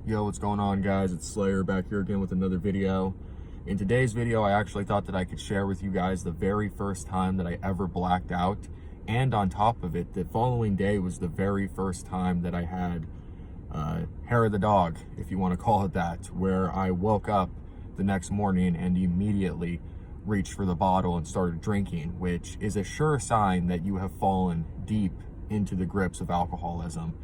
Yo, what's going on, guys? It's Slayer back here again with another video. In today's video, I actually thought that I could share with you guys the very first time that I ever blacked out, and on top of it, the following day was the very first time that I had hair of the dog, if you want to call it that, where I woke up the next morning and immediately reached for the bottle and started drinking, which is a sure sign that you have fallen deep into the grips of alcoholism.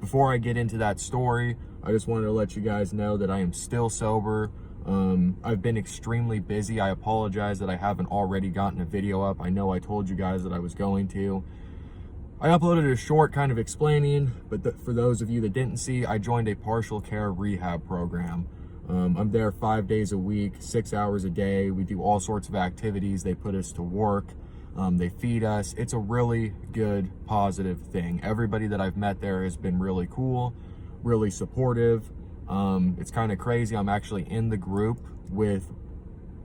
Before I get into that story, I just wanted to let you guys know that I am still sober. I've been extremely busy. I apologize that I haven't already gotten a video up. I know I told you guys that I was going to. I uploaded a short kind of explaining, but for those of you that didn't see, I joined a partial care rehab program. I'm there 5 days a week, 6 hours a day. We do all sorts of activities. They put us to work. They feed us. It's a really good, positive thing. Everybody that I've met there has been really cool, really supportive. It's kind of crazy. I'm actually in the group with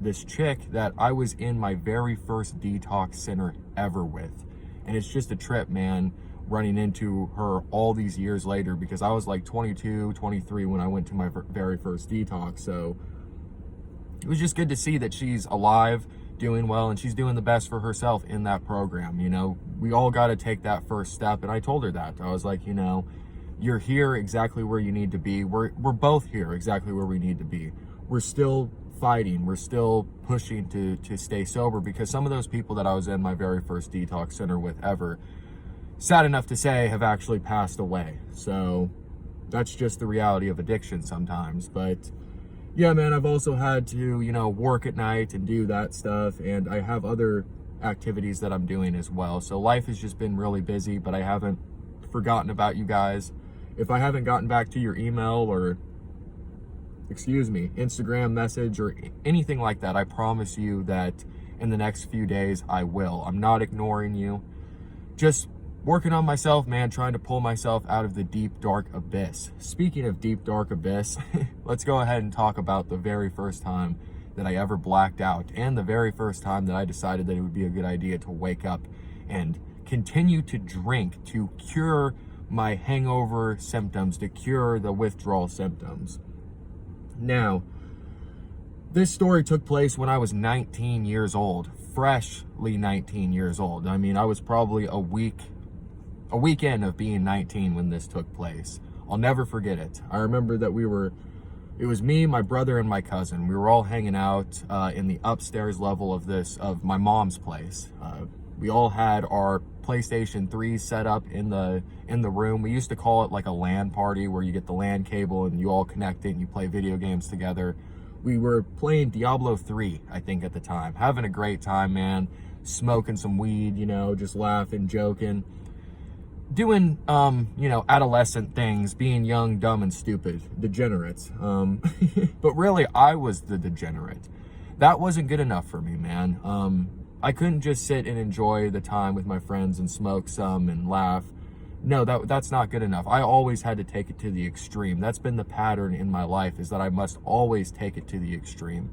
this chick that I was in my very first detox center ever with. And it's just a trip, man, running into her all these years later, because I was like 22, 23 when I went to my very first detox. So it was just good to see that she's alive, doing well, and she's doing the best for herself in that program. You know, we all got to take that first step, and I told her that. I was like, you know, you're here exactly where you need to be. We're both here exactly where we need to be. We're still fighting. We're still pushing to stay sober, because some of those people that I was in my very first detox center with ever, sad enough to say, have actually passed away. So that's just the reality of addiction sometimes. But yeah, man, I've also had to, you know, work at night and do that stuff. And I have other activities that I'm doing as well. So life has just been really busy, but I haven't forgotten about you guys. If I haven't gotten back to your email or, Instagram message or anything like that, I promise you that in the next few days, I will. I'm not ignoring you. Just working on myself, man, trying to pull myself out of the deep, dark abyss. Speaking of deep, dark abyss, let's go ahead and talk about the very first time that I ever blacked out, and the very first time that I decided that it would be a good idea to wake up and continue to drink to cure my hangover symptoms, to cure the withdrawal symptoms. Now, this story took place when I was 19 years old, freshly 19 years old. I mean, I was probably a weekend of being 19 when this took place. I'll never forget it. I remember that it was me, my brother, and my cousin. We were all hanging out in the upstairs level of my mom's place. We all had our PlayStation 3 set up in the room. We used to call it like a LAN party, where you get the LAN cable and you all connect it and you play video games together. We were playing Diablo 3, I think, at the time. Having a great time, man. Smoking some weed, you know, just laughing, joking. Doing, you know, adolescent things, being young, dumb, and stupid. Degenerates. But really, I was the degenerate. That wasn't good enough for me, man. I couldn't just sit and enjoy the time with my friends and smoke some and laugh. No, that's not good enough. I always had to take it to the extreme. That's been the pattern in my life, is that I must always take it to the extreme.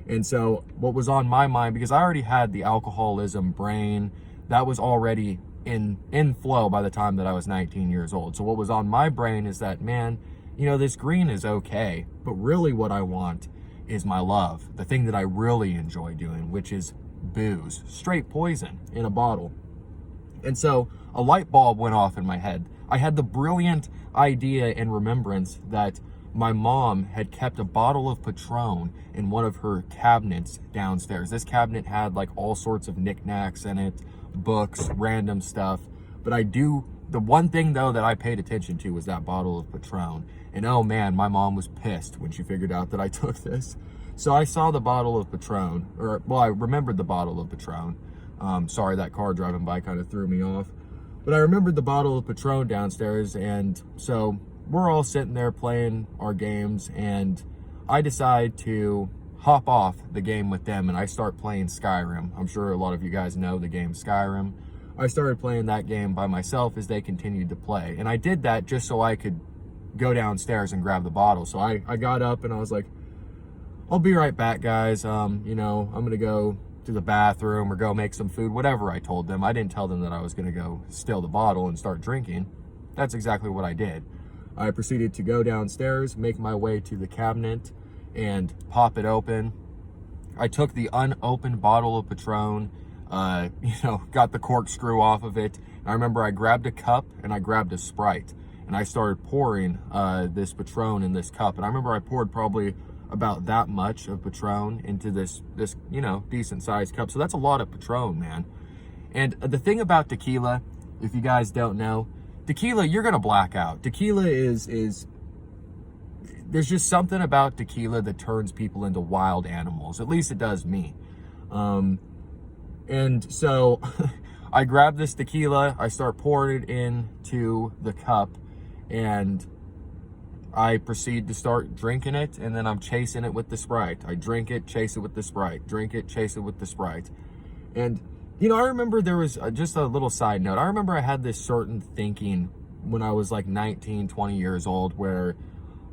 And so what was on my mind, because I already had the alcoholism brain, that was already in flow by the time that I was 19 years old. So what was on my brain is that, man, you know, this green is okay, but really what I want is my love, the thing that I really enjoy doing, which is booze, straight poison in a bottle. And so a light bulb went off in my head. I had the brilliant idea and remembrance that my mom had kept a bottle of Patron in one of her cabinets downstairs. This cabinet had like all sorts of knickknacks in it, books, random stuff. But the one thing though that I paid attention to was that bottle of Patron. And oh man, my mom was pissed when she figured out that I took this. So I saw the bottle of Patron, I remembered the bottle of Patron. Sorry, that car driving by kind of threw me off. But I remembered the bottle of Patron downstairs, and so we're all sitting there playing our games, and I decide to hop off the game with them, and I start playing Skyrim. I'm sure a lot of you guys know the game Skyrim. I started playing that game by myself as they continued to play, and I did that just so I could go downstairs and grab the bottle. So I got up and I was like, I'll be right back, guys. You know, I'm gonna go to the bathroom or go make some food, whatever I told them. I didn't tell them that I was gonna go steal the bottle and start drinking. That's exactly what I did. I proceeded to go downstairs, make my way to the cabinet, and pop it open. I took the unopened bottle of Patron, got the corkscrew off of it. And I remember I grabbed a cup and I grabbed a Sprite, and I started pouring this Patron in this cup. And I remember I poured probably about that much of Patron into this decent sized cup. So that's a lot of Patron, man. And the thing about tequila, if you guys don't know, tequila, you're gonna black out. Tequila is there's just something about tequila that turns people into wild animals. At least it does me. And so I grab this tequila, I start pouring it into the cup, and I proceed to start drinking it, and then I'm chasing it with the Sprite. I drink it, chase it with the Sprite, drink it, chase it with the Sprite. And, I remember there was just a little side note. I remember I had this certain thinking when I was like 19, 20 years old, where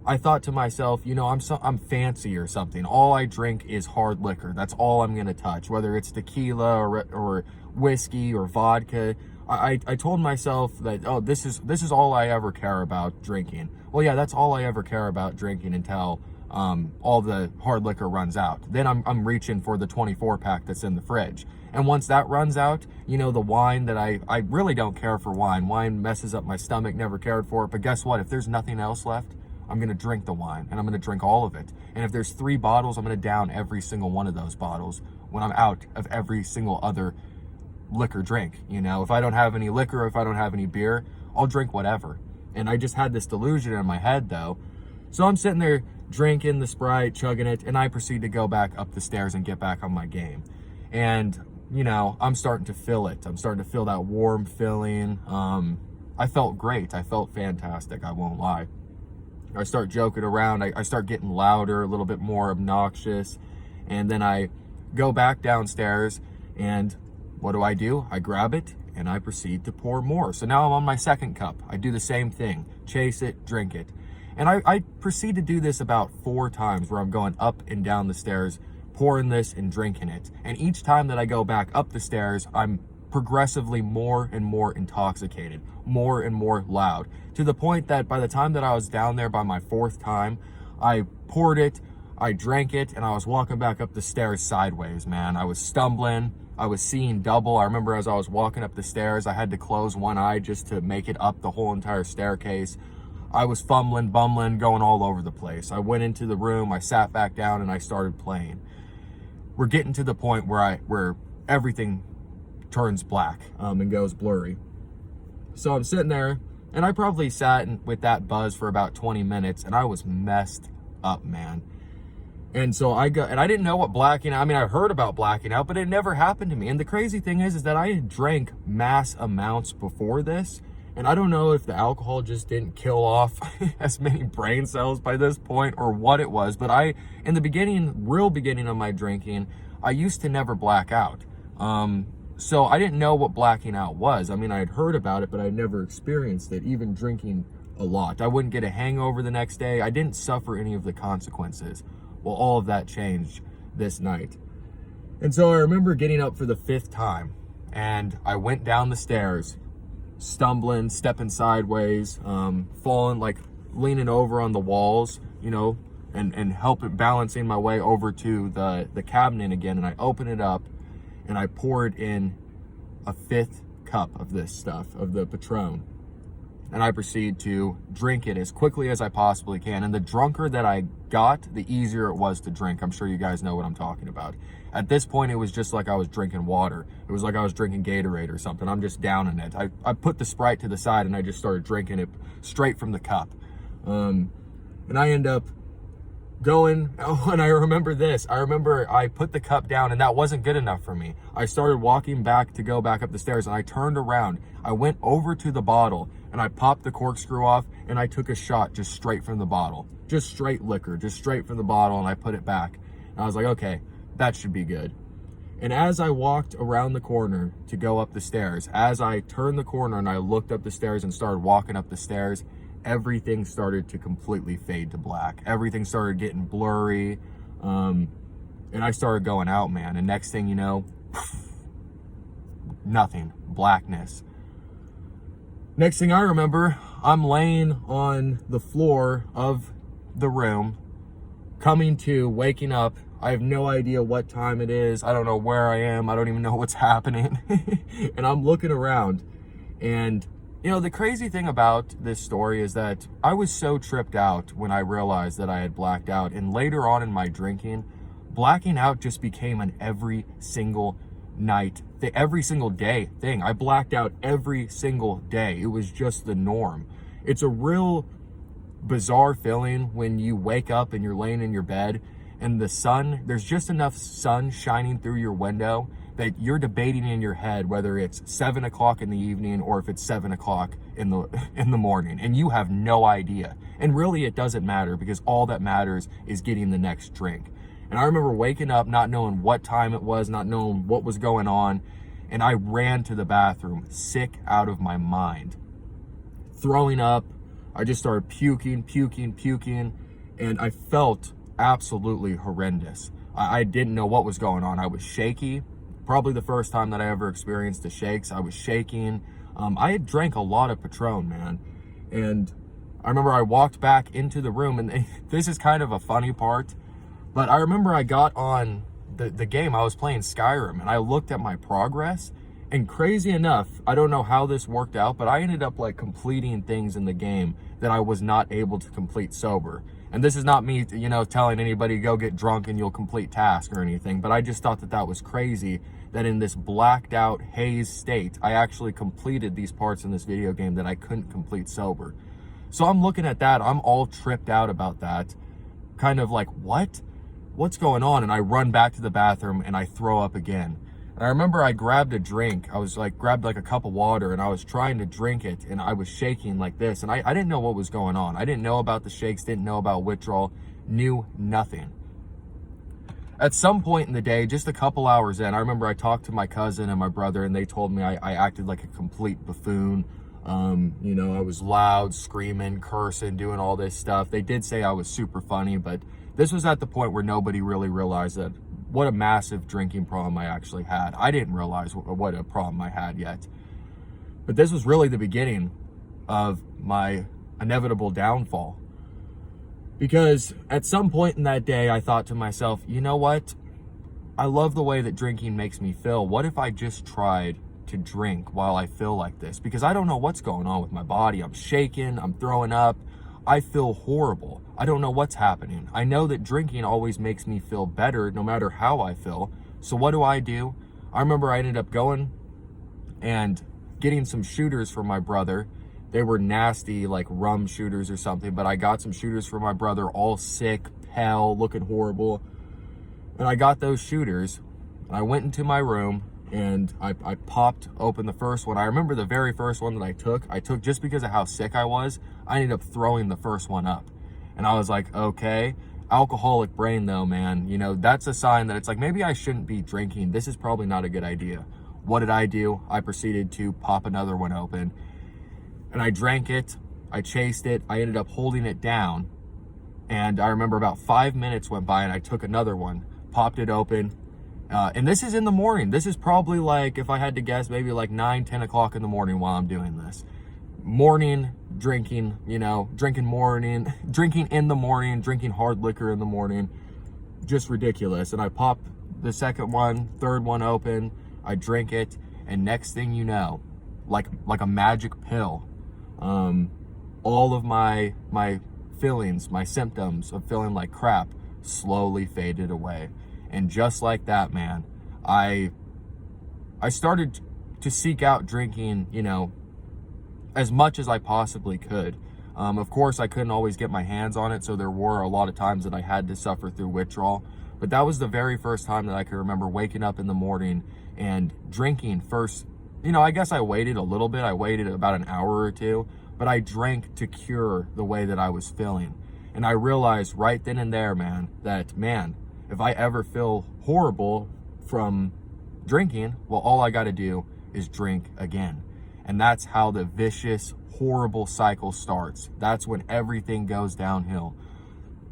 I thought to myself, I'm fancy or something. All I drink is hard liquor. That's all I'm going to touch, whether it's tequila or whiskey or vodka. I told myself that, oh, this is all I ever care about drinking. Well, yeah, that's all I ever care about drinking until all the hard liquor runs out. Then I'm reaching for the 24 pack that's in the fridge. And once that runs out, the wine that I really don't care for wine. Wine messes up my stomach, never cared for it. But guess what? If there's nothing else left, I'm going to drink the wine, and I'm going to drink all of it. And if there's 3 bottles, I'm going to down every single one of those bottles when I'm out of every single other liquor drink. If I don't have any liquor, if I don't have any beer, I'll drink whatever. And I just had this delusion in my head, though. So I'm sitting there drinking the Sprite, chugging it, and I proceed to go back up the stairs and get back on my game. And, I'm starting to feel it. I'm starting to feel that warm feeling. I felt great. I felt fantastic. I won't lie. I start joking around. I start getting louder, a little bit more obnoxious. And then I go back downstairs, and what do? I grab it and I proceed to pour more. So now I'm on my second cup. I do the same thing, chase it, drink it. And I proceed to do this about 4 times, where I'm going up and down the stairs, pouring this and drinking it. And each time that I go back up the stairs, I'm progressively more and more intoxicated, more and more loud, to the point that by the time that I was down there by my 4th time, I poured it, I drank it, and I was walking back up the stairs sideways, man. I was stumbling, I was seeing double. I remember as I was walking up the stairs, I had to close one eye just to make it up the whole entire staircase. I was fumbling, bumbling, going all over the place. I went into the room, I sat back down, and I started playing. We're getting to the point where everything turns black and goes blurry. So I'm sitting there, and I probably sat with that buzz for about 20 minutes, and I was messed up, man. And so I didn't know what blacking out, I heard about blacking out, but it never happened to me. And the crazy thing is that I had drank mass amounts before this, and I don't know if the alcohol just didn't kill off as many brain cells by this point or what it was, but in the real beginning of my drinking, I used to never black out. So I didn't know what blacking out was. I had heard about it, but I never experienced it, even drinking a lot. I wouldn't get a hangover the next day. I didn't suffer any of the consequences. Well, all of that changed this night. And so I remember getting up for the 5th time, and I went down the stairs, stumbling, stepping sideways, falling, like leaning over on the walls, and helping balancing my way over to the cabinet again. And I open it up, and I poured in a 5th cup of this stuff, of the Patron. And I proceed to drink it as quickly as I possibly can. And the drunker that I got, the easier it was to drink. I'm sure you guys know what I'm talking about. At this point, it was just like I was drinking water. It was like I was drinking Gatorade or something. I'm just downing it. I put the Sprite to the side, and I just started drinking it straight from the cup. And I end up going, and I remember this. I remember I put the cup down, and that wasn't good enough for me. I started walking back to go back up the stairs, and I turned around. I went over to the bottle, and I popped the corkscrew off, and I took a shot just straight from the bottle. Just straight liquor, just straight from the bottle, and I put it back. And I was like, okay, that should be good. And as I walked around the corner to go up the stairs, as I turned the corner and I looked up the stairs and started walking up the stairs, everything started to completely fade to black. Everything started getting blurry. And I started going out, man. And next thing you know, nothing, blackness. Next thing I remember, I'm laying on the floor of the room, coming to, waking up. I have no idea what time it is. I don't know where I am. I don't even know what's happening. And I'm looking around. And, you know, the crazy thing about this story is that I was so tripped out when I realized that I had blacked out. And later on in my drinking, blacking out just became an every single night, every single day thing. I blacked out every single day. It was just the norm. It's a real bizarre feeling when you wake up and you're laying in your bed and the sun, there's just enough sun shining through your window that you're debating in your head whether it's 7 o'clock in the evening or if it's 7 o'clock in the morning, and you have no idea. And really it doesn't matter, because all that matters is getting the next drink. And I remember waking up not knowing what time it was, not knowing what was going on, and I ran to the bathroom sick out of my mind, throwing up. I just started puking, and I felt absolutely horrendous. I didn't know what was going on. I was shaky. Probably the first time that I ever experienced the shakes. I was shaking. I had drank a lot of Patron, man. And I remember I walked back into the room, and this is kind of a funny part, but I remember I got on the game. I was playing Skyrim, and I looked at my progress, and crazy enough, I don't know how this worked out, but I ended up like completing things in the game that I was not able to complete sober. And this is not me, you know, telling anybody go get drunk and you'll complete tasks or anything, but I just thought that that was crazy that in this blacked out haze state, I actually completed these parts in this video game that I couldn't complete sober. So I'm looking at that, I'm all tripped out about that, kind of like, what's going on? And I run back to the bathroom and I throw up again. And I remember I grabbed a drink. I was like, grabbed like a cup of water, and I was trying to drink it, and I was shaking like this. And I didn't know what was going on. I didn't know about the shakes, didn't know about withdrawal, knew nothing. At some point in the day, just a couple hours in, I remember I talked to my cousin and my brother, and they told me I acted like a complete buffoon. You know, I was loud, screaming, cursing, doing all this stuff. They did say I was super funny, but this was at the point where nobody really realized that what a massive drinking problem I actually had. I didn't realize what a problem I had yet. But this was really the beginning of my inevitable downfall. Because at some point in that day, I thought to myself, you know what? I love the way that drinking makes me feel. What if I just tried to drink while I feel like this? Because I don't know what's going on with my body. I'm shaking, I'm throwing up. I feel horrible. I don't know what's happening. I know that drinking always makes me feel better no matter how I feel. So what do? I remember I ended up going and getting some shooters for my brother. They were nasty, like rum shooters or something, but I got some shooters for my brother, all sick, pale, looking horrible. And I got those shooters. I went into my room and I popped open the first one. I remember the very first one that I took just because of how sick I was. I ended up throwing the first one up. And I was like, okay, alcoholic brain though, man. You know, that's a sign that it's like, maybe I shouldn't be drinking. This is probably not a good idea. What did I do? I proceeded to pop another one open. And I drank it. I chased it. I ended up holding it down. And I remember about 5 minutes went by and I took another one, popped it open. And this is in the morning. This is probably like, if I had to guess, maybe like 9-10 o'clock in the morning while I'm doing this. Morning drinking, you know, drinking in the morning, drinking hard liquor in the morning, just ridiculous. And I pop the second one, third one open, I drink it, and next thing you know, like a magic pill, all of my feelings, my symptoms of feeling like crap slowly faded away. And just like that, man, I started to seek out drinking, you know, as much as I possibly could. Of course, I couldn't always get my hands on it, so there were a lot of times that I had to suffer through withdrawal. But that was the very first time that I could remember waking up in the morning and drinking first. You know, I guess I waited a little bit. I waited about an hour or two, but I drank to cure the way that I was feeling. And I realized right then and there, man, that, man, if I ever feel horrible from drinking, well, all I got to do is drink again. And that's how the vicious, horrible cycle starts. That's when everything goes downhill.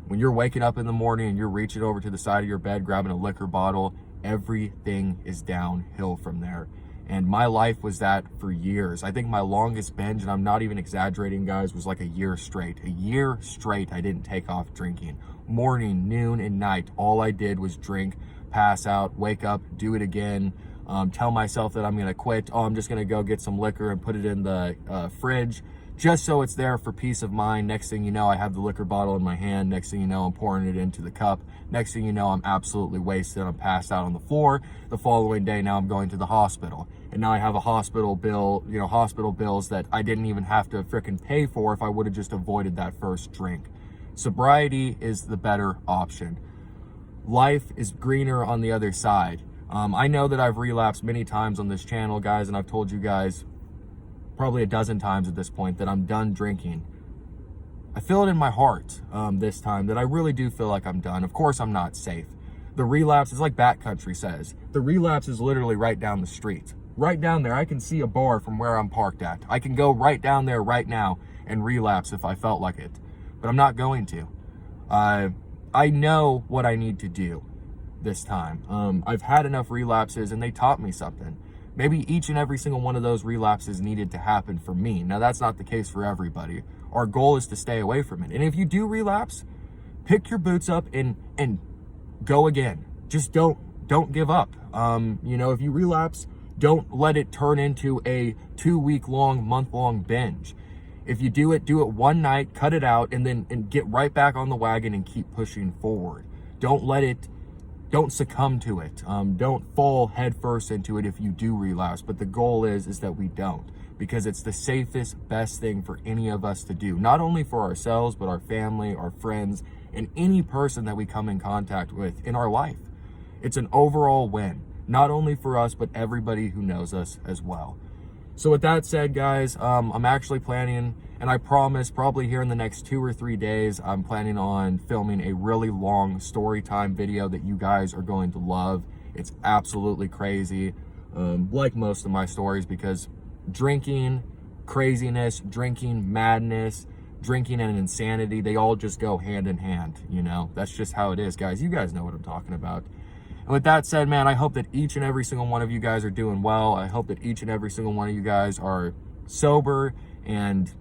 When you're waking up in the morning and you're reaching over to the side of your bed, grabbing a liquor bottle, everything is downhill from there. And my life was that for years. I think my longest binge, and I'm not even exaggerating, guys, was like a year straight. A year straight, I didn't take off drinking. Morning, noon, and night, all I did was drink, pass out, wake up, do it again, tell myself that I'm gonna quit. Oh, I'm just gonna go get some liquor and put it in the fridge, just so it's there for peace of mind. Next thing you know, I have the liquor bottle in my hand. Next thing you know, I'm pouring it into the cup. Next thing you know, I'm absolutely wasted. I'm passed out on the floor. The following day, now I'm going to the hospital. And now I have a hospital bill, hospital bills that I didn't even have to frickin' pay for if I would have just avoided that first drink. Sobriety is the better option. Life is greener on the other side. I know that I've relapsed many times on this channel, guys, and I've told you guys probably a dozen times at this point that I'm done drinking. I feel it in my heart this time that I really do feel like I'm done. Of course, I'm not safe. The relapse is like Backcountry says. The relapse is literally right down the street. Right down there, I can see a bar from where I'm parked at. I can go right down there right now and relapse if I felt like it. But I'm not going to. I know what I need to do this time. I've had enough relapses and they taught me something. Maybe each and every single one of those relapses needed to happen for me. Now, that's not the case for everybody. Our goal is to stay away from it. And if you do relapse, pick your boots up and go again. Just don't give up. If you relapse, don't let it turn into a 2-week-long, month-long binge. If you do it one night, cut it out, and get right back on the wagon and keep pushing forward. Don't succumb to it. Don't fall headfirst into it if you do relapse. But the goal is that we don't, because it's the safest, best thing for any of us to do. Not only for ourselves, but our family, our friends, and any person that we come in contact with in our life. It's an overall win, not only for us, but everybody who knows us as well. So with that said, guys, I'm actually planning, and I promise probably here in the next 2 or 3 days, I'm planning on filming a really long story time video that you guys are going to love. It's absolutely crazy, like most of my stories, because drinking, craziness, drinking, madness, drinking and insanity, they all just go hand in hand, That's just how it is, guys. You guys know what I'm talking about. And with that said, man, I hope that each and every single one of you guys are doing well. I hope that each and every single one of you guys are sober and,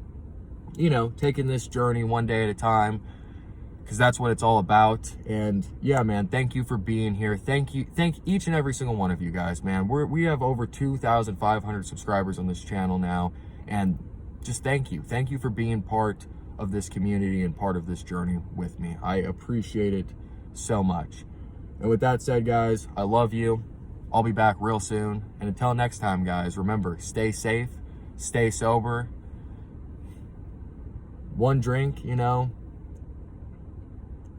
taking this journey one day at a time, because that's what it's all about. And yeah, man, thank you for being here. Thank each and every single one of you guys, man. We have over 2,500 subscribers on this channel now. And just thank you. Thank you for being part of this community and part of this journey with me. I appreciate it so much. And with that said, guys, I love you. I'll be back real soon. And until next time, guys, remember, stay safe, stay sober. One drink,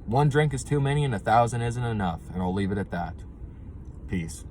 one drink is too many and 1,000 isn't enough. And I'll leave it at that. Peace.